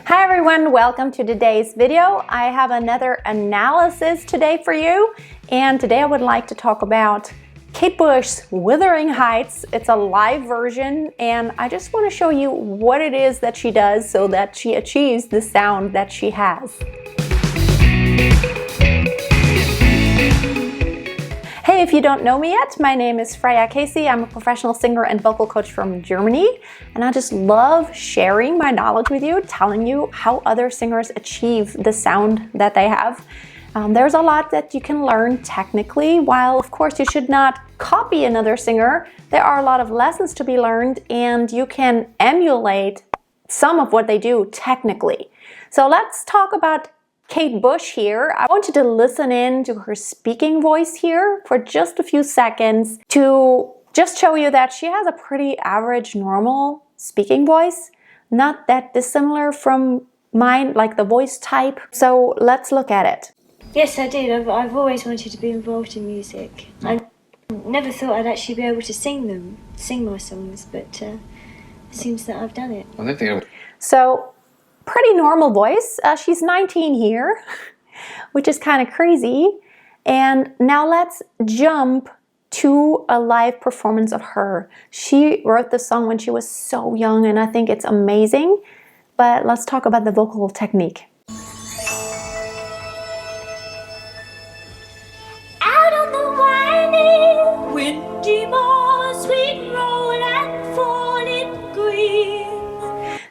Hi everyone, welcome to today's video. I have another analysis today for you, and today I would like to talk about Kate Bush's Wuthering Heights. It's a live version, and I just want to show you what it is that she does so that she achieves the sound that she has. Hey, if you don't know me yet, my name is Freya. I'm a professional singer and vocal coach from Germany, and I just love sharing my knowledge with you, telling you how other singers achieve the sound that they have. There's a lot that you can learn technically. While of course you should not copy another singer, there are a lot of lessons to be learned, and you can emulate some of what they do technically. So let's talk about Kate Bush here. I want you to listen in to her speaking voice here for just a few seconds to just show you that she has a pretty average, normal speaking voice, not that dissimilar from mine, like the voice type. So let's look at it. Yes, I did. I've always wanted to be involved in music. I never thought I'd actually be able to sing my songs, but it seems that I've done it. So, pretty normal voice. She's 19 here, which is kind of crazy. And now let's jump to a live performance of her. She wrote the song when she was so young, and I think it's amazing. But let's talk about the vocal technique. Out on the winding, windy moor, sweet roll and falling green.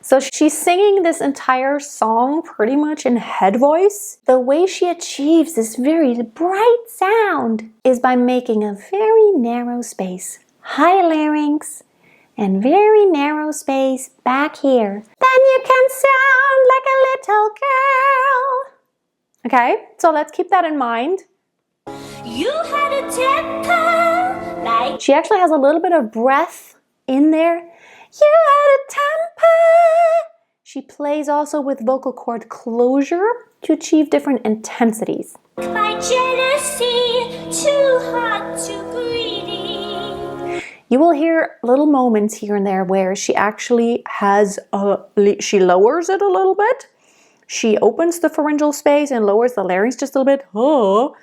So she's singing this entire song pretty much in head voice. The way she achieves this very bright sound is by making a very narrow space, high larynx, and very narrow space back here. Then you can sound like a little girl. Okay, so let's keep that in mind. You had a temper like... She actually has a little bit of breath in there. You had a temper. She plays also with vocal cord closure to achieve different intensities. My jealousy, too hot, too greedy. You will hear little moments here and there where she actually has she lowers it a little bit. She opens the pharyngeal space and lowers the larynx just a little bit. Oh.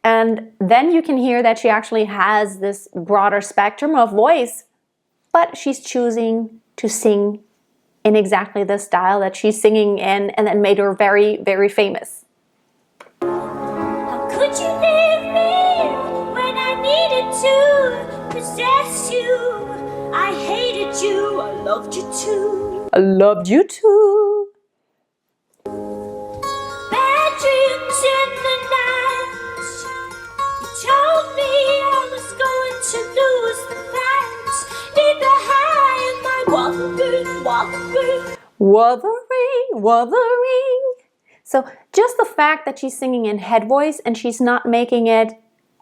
And then you can hear that she actually has this broader spectrum of voice, but she's choosing to sing in exactly the style that she's singing in, and that made her very, very famous. How could you leave me when I needed to possess you? I hated you, I loved you too. I loved you too. Bad dreams in the night. You told me I was going to lose the fight. Leave behind my Wuthering. So just the fact that she's singing in head voice and she's not making it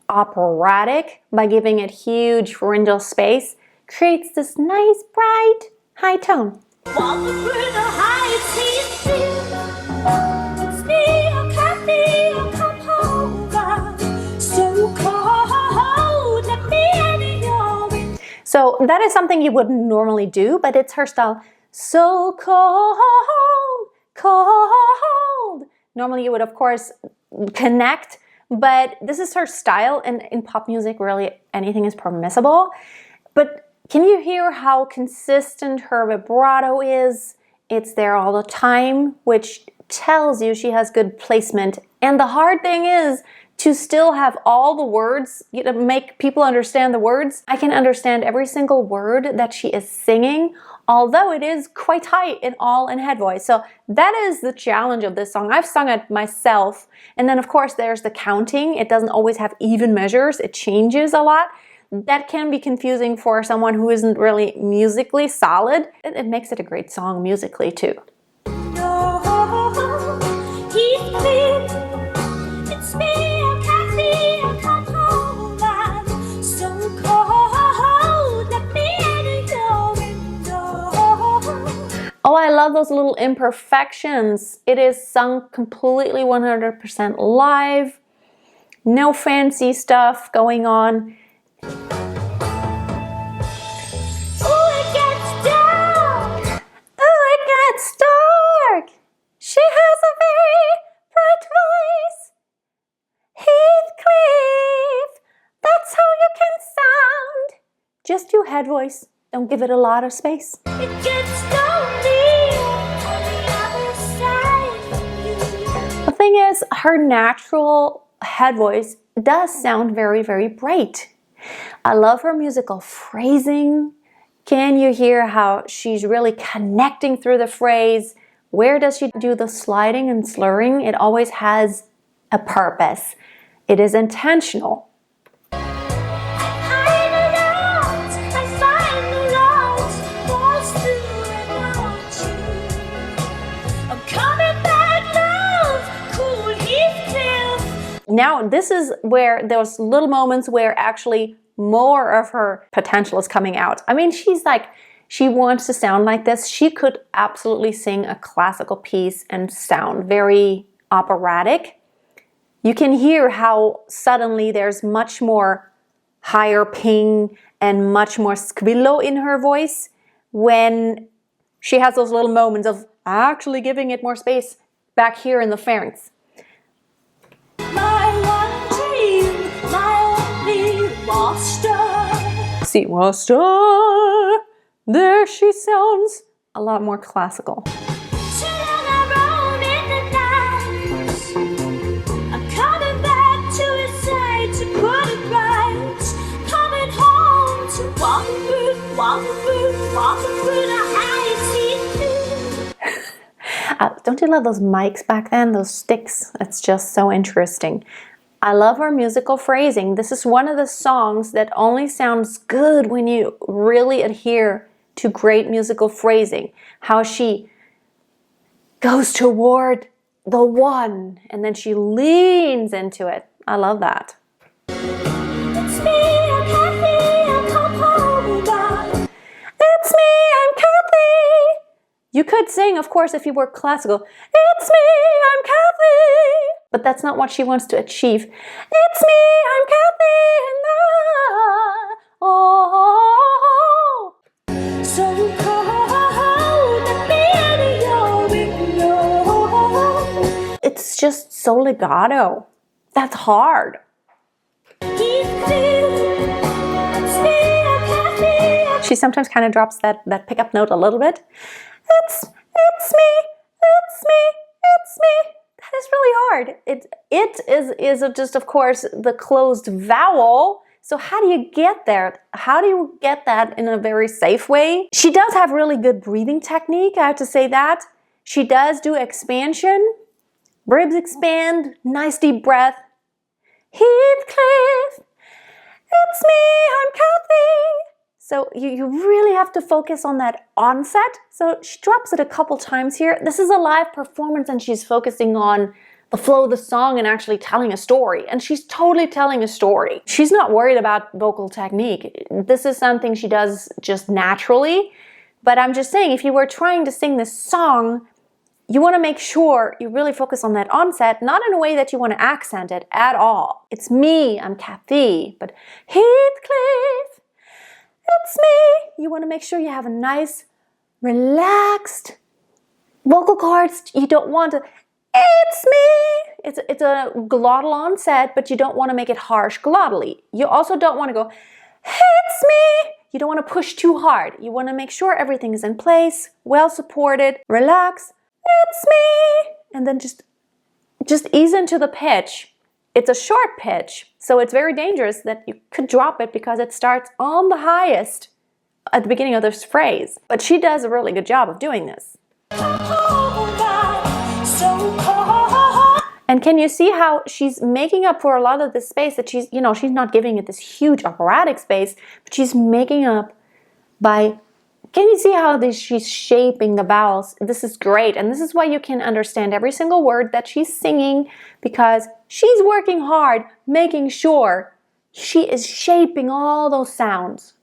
operatic by giving it huge pharyngeal space creates this nice, bright, high tone. So that is something you wouldn't normally do, but it's her style. So cold, cold. Normally you would, of course, connect, but this is her style, and in pop music, really anything is permissible. But can you hear how consistent her vibrato is? It's there all the time, which tells you she has good placement. And the hard thing is to still have all the words, make people understand the words. I can understand every single word that she is singing, although it is quite high in head voice. So that is the challenge of this song. I've sung it myself. And then of course there's the counting. It doesn't always have even measures. It changes a lot. That can be confusing for someone who isn't really musically solid. It makes it a great song musically too. Oh, I love those little imperfections. It is sung completely 100% live. No fancy stuff going on. Ooh, it gets dark. do head voice. Don't give it a lot of space. It gets lonely on the other side of you. The thing is, her natural head voice does sound very, very bright. I love her musical phrasing. Can you hear how she's really connecting through the phrase? Where does she do the sliding and slurring? It always has a purpose. It is intentional. Now, this is where those little moments where actually more of her potential is coming out. I mean, she's like, she wants to sound like this. She could absolutely sing a classical piece and sound very operatic. You can hear how suddenly there's much more higher ping and much more squillo in her voice when she has those little moments of actually giving it more space back here in the pharynx. My one dream, my only master. See, master. There she sounds a lot more classical. Don't you love those mics back then, those sticks? It's just so interesting. I love her musical phrasing. This is one of the songs that only sounds good when you really adhere to great musical phrasing. How she goes toward the one and then she leans into it. I love that. It's me, I'm Kathy, I'm come home back. It's me, I'm Kathy. You could sing, of course, if you were classical. It's me, I'm Kathy. But that's not what she wants to achieve. It's me, I'm Kathy, and I. Oh. So cold, the beat of your window. It's just so legato. That's hard. She sometimes kind of drops that pickup note a little bit. It's me, it's me, it's me. That is really hard. It is just, of course, the closed vowel. So how do you get there? How do you get that in a very safe way? She does have really good breathing technique, I have to say that. She does do expansion. Ribs expand, nice deep breath. Heathcliff, it's me, I'm Kathy. So you really have to focus on that onset. So she drops it a couple times here. This is a live performance and she's focusing on the flow of the song and actually telling a story. And she's totally telling a story. She's not worried about vocal technique. This is something she does just naturally. But I'm just saying, if you were trying to sing this song, you want to make sure you really focus on that onset, not in a way that you want to accent it at all. It's me, I'm Kathy, but Heathcliff, it's me. You want to make sure you have a nice, relaxed vocal cords. You don't want to, it's me. It's a glottal onset, but you don't want to make it harsh glottally. You also don't want to go, it's me. You don't want to push too hard. You want to make sure everything is in place, well supported, relax. It's me. And then just ease into the pitch. It's a short pitch, so it's very dangerous that you could drop it because it starts on the highest at the beginning of this phrase. But she does a really good job of doing this. And can you see how she's making up for a lot of the space that she's not giving it this huge operatic space, but she's making up by, can you see how she's shaping the vowels? This is great. And this is why you can understand every single word that she's singing, because she's working hard, making sure she is shaping all those sounds.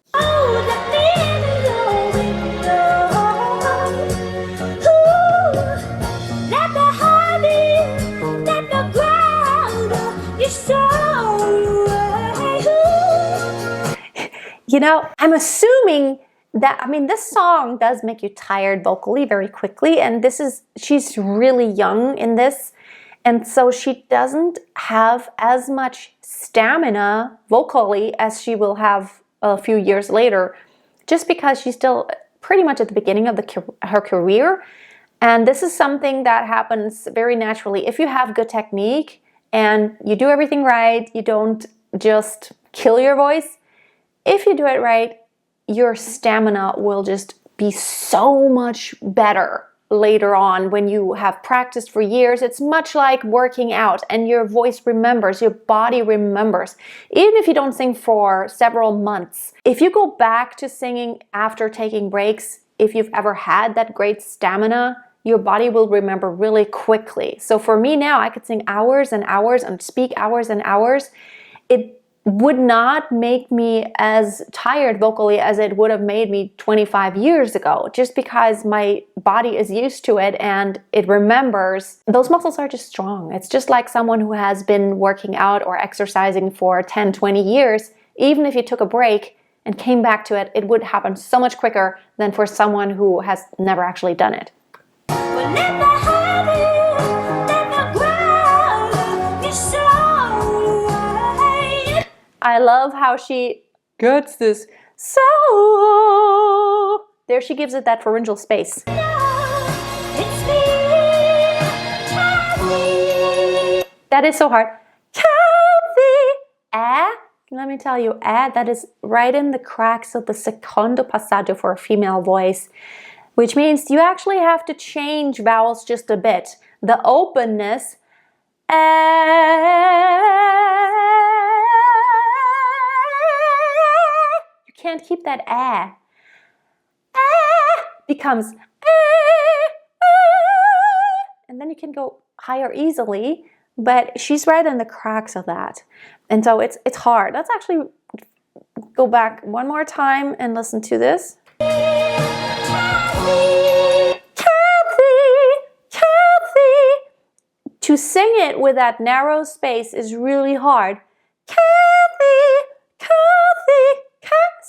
You know, I'm assuming that, this song does make you tired vocally very quickly, and she's really young in this, and so she doesn't have as much stamina vocally as she will have a few years later. just because she's still pretty much at the beginning of her career. And this is something that happens very naturally. If you have good technique and you do everything right, you don't just kill your voice. If you do it right, your stamina will just be so much better later on when you have practiced for years. It's much like working out, and your voice remembers, your body remembers. Even if you don't sing for several months, if you go back to singing after taking breaks, if you've ever had that great stamina, your body will remember really quickly. So for me now, I could sing hours and hours and speak hours and hours. It would not make me as tired vocally as it would have made me 25 years ago, just because my body is used to it and it remembers. Those muscles are just strong. It's just like someone who has been working out or exercising for 10, 20 years. Even if you took a break and came back to it, it would happen so much quicker than for someone who has never actually done it. I love how she gets this so. There she gives it that pharyngeal space. That is so hard. Kathy. Let me tell you, that is right in the cracks of the secondo passaggio for a female voice, which means you actually have to change vowels just a bit. The openness. Can't keep that becomes and then you can go higher easily, but she's right in the cracks of that, and so it's hard. Let's actually go back one more time and listen to this. Kathy, to sing it with that narrow space is really hard.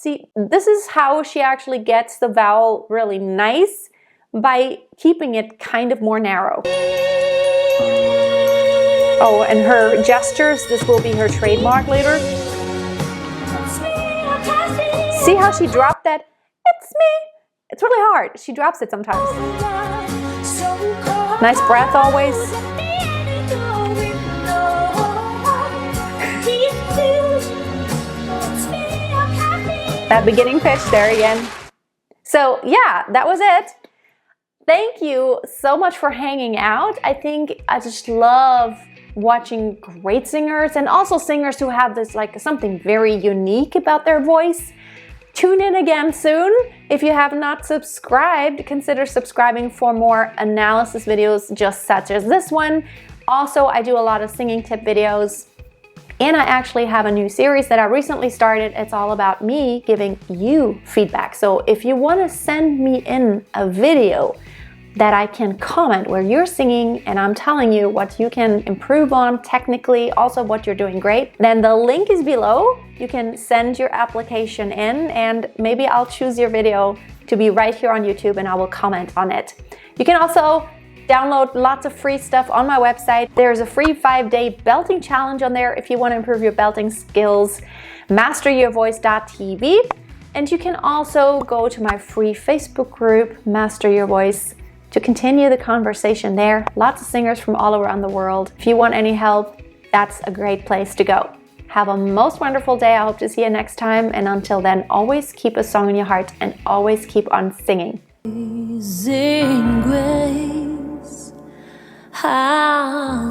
See, this is how she actually gets the vowel really nice, by keeping it kind of more narrow. Oh, and her gestures, this will be her trademark later. See how she dropped that? It's me. It's really hard. She drops it sometimes. Nice breath always. That beginning pitch there again. So yeah, that was it. Thank you so much for hanging out. I think I just love watching great singers, and also singers who have this like something very unique about their voice. Tune in again soon. If you have not subscribed, consider subscribing for more analysis videos just such as this one. Also, I do a lot of singing tip videos. And I actually have a new series that I recently started. It's all about me giving you feedback. So if you want to send me in a video that I can comment where you're singing and I'm telling you what you can improve on technically, also what you're doing great, then the link is below. You can send your application in and maybe I'll choose your video to be right here on YouTube and I will comment on it. You can also download lots of free stuff on my website. There's a free 5-day belting challenge on there if you want to improve your belting skills, masteryourvoice.tv. And you can also go to my free Facebook group, Master Your Voice, to continue the conversation there. Lots of singers from all around the world. If you want any help, that's a great place to go. Have a most wonderful day. I hope to see you next time. And until then, always keep a song in your heart and always keep on singing. Amazing grace, how